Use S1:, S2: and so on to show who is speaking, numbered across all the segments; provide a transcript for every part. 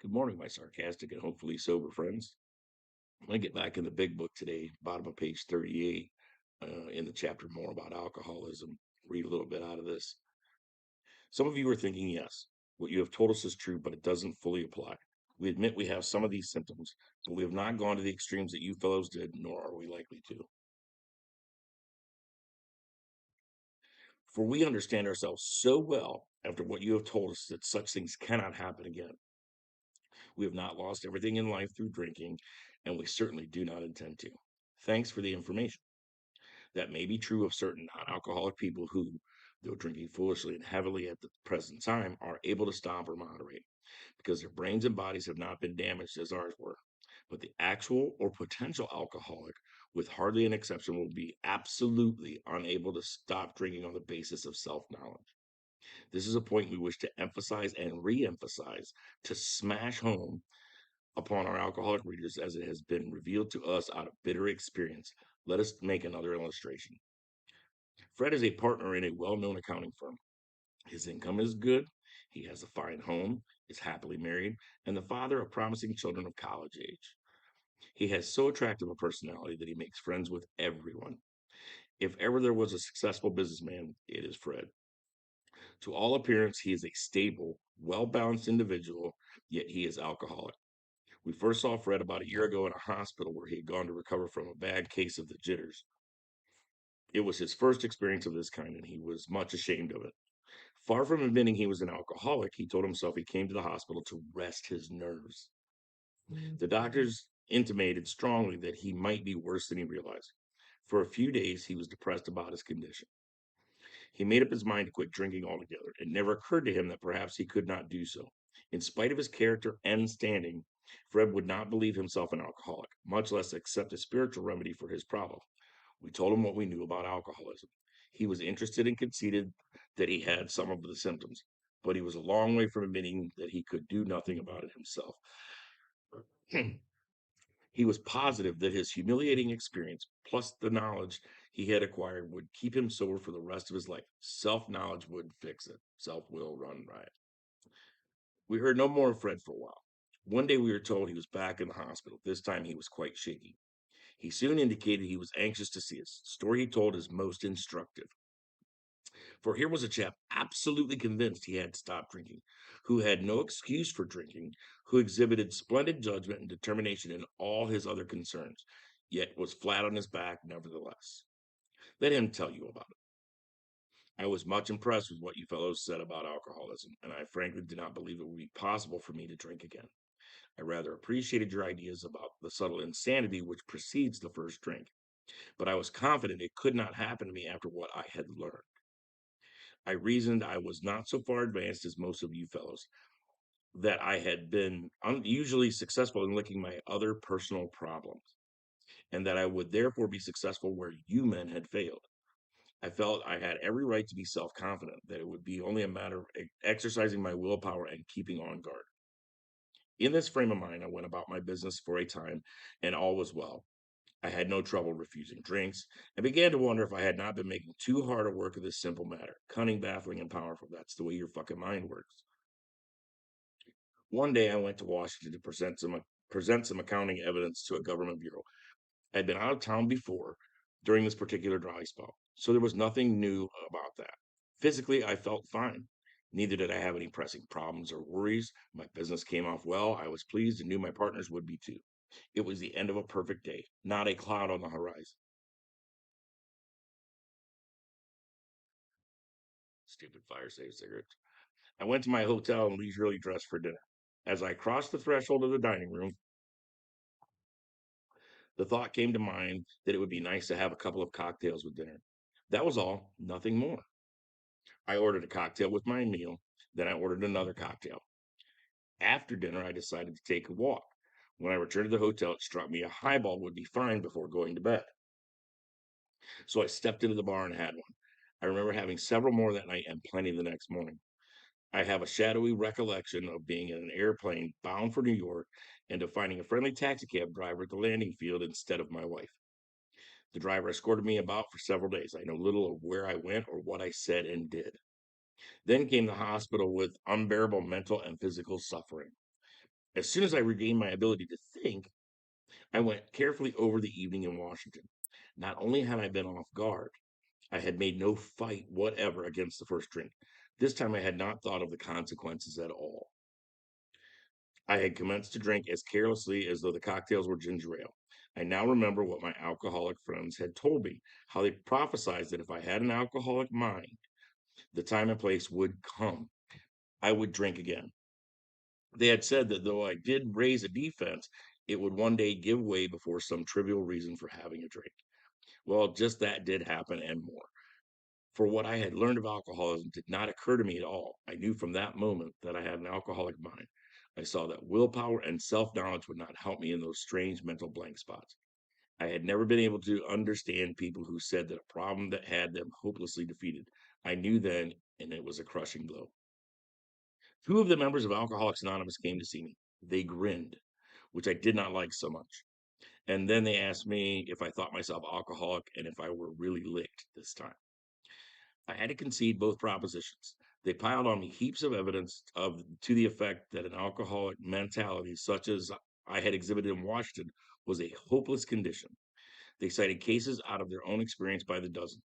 S1: Good morning, my sarcastic and hopefully sober friends. I'm going to get back in the big book today, bottom of page 38, in the chapter more about alcoholism. Read a little bit out of this. Some of you are thinking, yes, what you have told us is true, but it doesn't fully apply. We admit we have some of these symptoms, but we have not gone to the extremes that you fellows did, nor are we likely to. For we understand ourselves so well after what you have told us that such things cannot happen again. We have not lost everything in life through drinking, and we certainly do not intend to. Thanks for the information. That may be true of certain non alcoholic people who, though drinking foolishly and heavily at the present time, are able to stop or moderate because their brains and bodies have not been damaged as ours were. But the actual or potential alcoholic, with hardly an exception, will be absolutely unable to stop drinking on the basis of self knowledge. This is a point we wish to emphasize and re emphasize to smash home upon our alcoholic readers as it has been revealed to us out of bitter experience. Let us make another illustration. Fred is a partner in a well known accounting firm. His income is good, he has a fine home, is happily married, and the father of promising children of college age. He has so attractive a personality that he makes friends with everyone. If ever there was a successful businessman, it is Fred. To all appearance, he is a stable, well balanced individual, yet he is alcoholic. We first saw Fred about a year ago in a hospital where he had gone to recover from a bad case of the jitters. It was his first experience of this kind, and he was much ashamed of it. Far from admitting he was an alcoholic, he told himself he came to the hospital to rest his nerves. The doctors intimated strongly that he might be worse than he realized. For a few days, he was depressed about his condition. He made up his mind to quit drinking altogether. It never occurred to him that perhaps he could not do so. In spite of his character and standing, Fred would not believe himself an alcoholic, much less accept a spiritual remedy for his problem. We told him what we knew about alcoholism. He was interested and conceded that he had some of the symptoms, but he was a long way from admitting that he could do nothing about it himself. He was positive that his humiliating experience, plus the knowledge he had acquired, would keep him sober for the rest of his life. Self knowledge would fix it, self will run riot. We heard no more of Fred for a while. One day we were told he was back in the hospital. This time he was quite shaky. He soon indicated he was anxious to see us. The story he told is most instructive. For here was a chap absolutely convinced he had stopped drinking, who had no excuse for drinking, who exhibited splendid judgment and determination in all his other concerns, yet was flat on his back nevertheless. Let him tell you about it. I was much impressed with what you fellows said about alcoholism, and I frankly did not believe it would be possible for me to drink again. I rather appreciated your ideas about the subtle insanity which precedes the first drink, but I was confident it could not happen to me after what I had learned. I reasoned I was not so far advanced as most of you fellows, that I had been unusually successful in licking my other personal problems, and that I would therefore be successful where you men had failed. I felt I had every right to be self confident, that it would be only a matter of exercising my willpower and keeping on guard. In this frame of mind, I went about my business for a time, and all was well. I had no trouble refusing drinks, and began to wonder if I had not been making too hard a work of this simple matter. Cunning, baffling, and powerful. That's the way your fucking mind works. One day I went to Washington to present some accounting evidence to a government bureau. I'd been out of town before during this particular dry spell, so there was nothing new about that. Physically, I felt fine. Neither did I have any pressing problems or worries. My business came off well. I was pleased and knew my partners would be too. It was the end of a perfect day, not a cloud on the horizon. Stupid fire safe cigarette. I went to my hotel and leisurely dressed for dinner. As I crossed the threshold of the dining room, the thought came to mind that it would be nice to have a couple of cocktails with dinner. That was all, nothing more. I ordered a cocktail with my meal, then I ordered another cocktail. After dinner, I decided to take a walk. When I returned to the hotel, it struck me a highball would be fine before going to bed. So I stepped into the bar and had one. I remember having several more that night and plenty the next morning. I have a shadowy recollection of being in an airplane bound for New York and of finding a friendly taxicab driver at the landing field instead of my wife. The driver escorted me about for several days. I know little of where I went or what I said and did. Then came the hospital with unbearable mental and physical suffering. As soon as I regained my ability to think, I went carefully over the evening in Washington. Not only had I been off guard, I had made no fight whatever against the first drink. This time I had not thought of the consequences at all. I had commenced to drink as carelessly as though the cocktails were ginger ale. I now remember what my alcoholic friends had told me, how they prophesied that if I had an alcoholic mind, the time and place would come. I would drink again. They had said that though I did raise a defense, it would one day give way before some trivial reason for having a drink. Well, just that did happen and more. For what I had learned of alcoholism did not occur to me at all. I knew from that moment that I had an alcoholic mind. I saw that willpower and self knowledge would not help me in those strange mental blank spots. I had never been able to understand people who said that a problem that had them hopelessly defeated. I knew then, and it was a crushing blow. Two of the members of Alcoholics Anonymous came to see me. They grinned, which I did not like so much. And then they asked me if I thought myself alcoholic and if I were really licked this time. I had to concede both propositions. They piled on me heaps of evidence of to the effect that an alcoholic mentality, such as I had exhibited in Washington, was a hopeless condition. They cited cases out of their own experience by the dozen.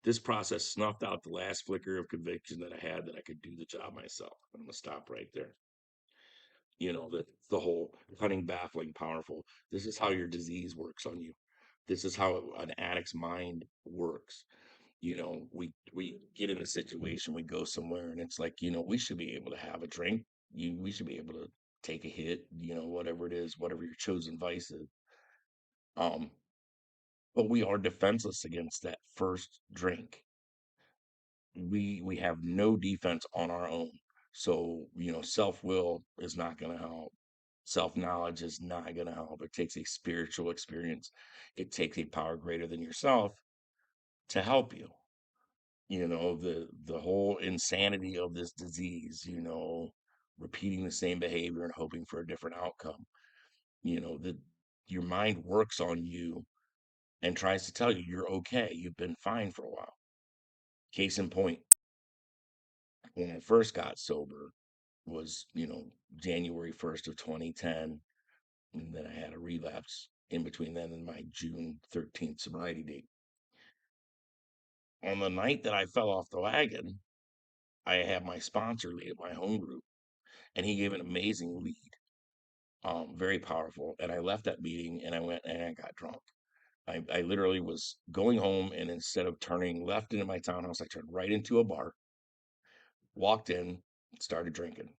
S1: This process snuffed out the last flicker of conviction that I had that I could do the job myself. I'm going to stop right there. The whole cunning, baffling, powerful. This is how your disease works on you. This is how an addict's mind works. We get in a situation, we go somewhere, and it's like, we should be able to have a drink. We should be able to take a hit, whatever it is, whatever your chosen vice is. Um, but we are defenseless against that first drink. We have no defense on our own. So, self-will is not going to help. Self-knowledge is not going to help. It takes a spiritual experience. It takes a power greater than yourself to help you. The whole insanity of this disease, repeating the same behavior and hoping for a different outcome. That your mind works on you and tries to tell you you're okay. You've been fine for a while. Case in point, when I first got sober was, January 1st of 2010. And then I had a relapse in between then and my June 13th sobriety date. On the night that I fell off the wagon, I had my sponsor lead my home group, and he gave an amazing lead, very powerful. And I left that meeting and I went and I got drunk. I literally was going home, and instead of turning left into my townhouse, I turned right into a bar, walked in, started drinking.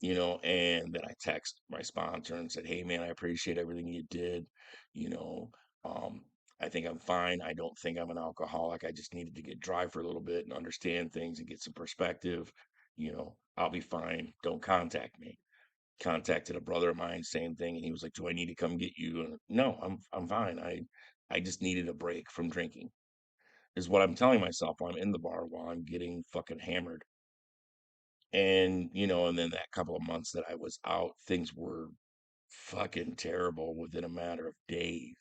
S1: And then I text my sponsor and said, "Hey man, I appreciate everything you did. You know, um, I think I'm fine. I don't think I'm an alcoholic. I just needed to get dry for a little bit and understand things and get some perspective. I'll be fine. Don't contact me." Contacted a brother of mine, same thing, and he was like, "Do I need to come get you?" And no, I'm fine. I just needed a break from drinking, is what I'm telling myself while I'm in the bar while I'm getting fucking hammered. And then that couple of months that I was out, things were fucking terrible within a matter of days.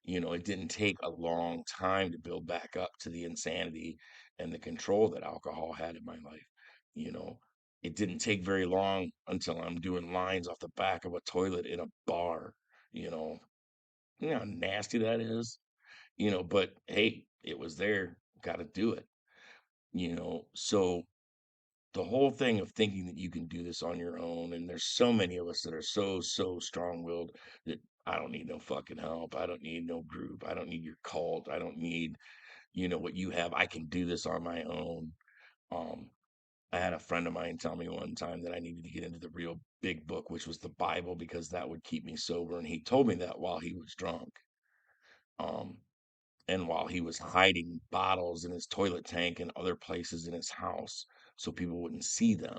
S1: It didn't take a long time to build back up to the insanity and the control that alcohol had in my life. You know, it didn't take very long until I'm doing lines off the back of a toilet in a bar. You know, how nasty that is. But hey, it was there. Got to do it. So the whole thing of thinking that you can do this on your own, and there's so many of us that are so strong-willed that I don't need no fucking help. I don't need no group. I don't need your cult. I don't need, what you have. I can do this on my own. Um, I had a friend of mine tell me one time that I needed to get into the real big book, which was the Bible, because that would keep me sober. And he told me that while he was drunk. Um, and while he was hiding bottles in his toilet tank and other places in his house so people wouldn't see them.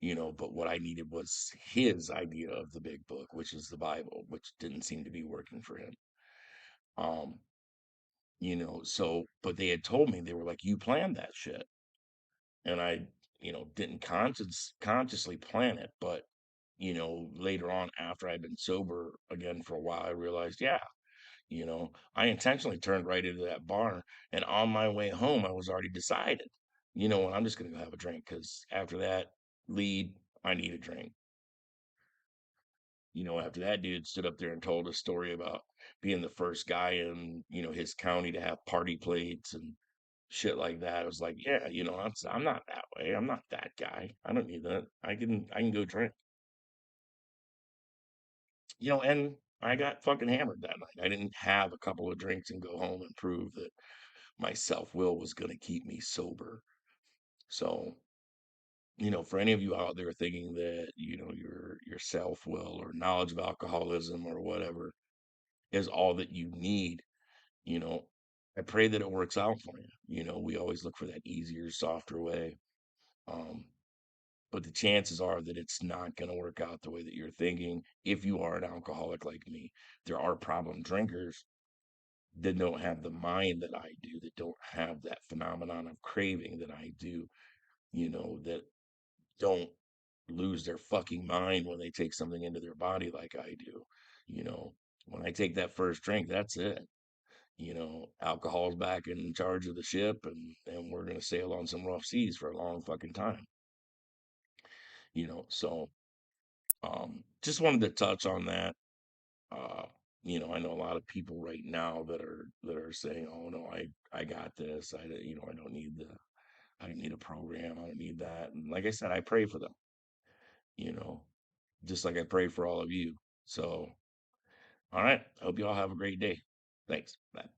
S1: But what I needed was his idea of the big book, which is the Bible, which didn't seem to be working for him. Um, so, but they had told me, they were like, "You planned that shit." And I, didn't consciously plan it, but, later on after I'd been sober again for a while, I realized, yeah, I intentionally turned right into that bar, and on my way home, I was already decided, and I'm just going to go have a drink because after that lead, I need a drink. After that dude stood up there and told a story about being the first guy in, his county to have party plates and shit like that. I was like, yeah, I'm not that way. I'm not that guy. I don't need that. I can go drink. And I got fucking hammered that night. I didn't have a couple of drinks and go home and prove that my self-will was going to keep me sober. So, for any of you out there thinking that, your self-will or knowledge of alcoholism or whatever is all that you need, you know, I pray that it works out for you. We always look for that easier, softer way. Um, but the chances are that it's not going to work out the way that you're thinking if you are an alcoholic like me. There are problem drinkers that don't have the mind that I do, that don't have that phenomenon of craving that I do, that don't lose their fucking mind when they take something into their body like I do. You know, when I take that first drink, that's it. Alcohol's back in charge of the ship, and we're gonna sail on some rough seas for a long fucking time. So just wanted to touch on that. Uh, I know a lot of people right now that are saying, "Oh no, I got this. I don't need a program. I don't need that." And like I said, I pray for them. You know, just like I pray for all of you. So, all right. I hope you all have a great day. Thanks. Bye.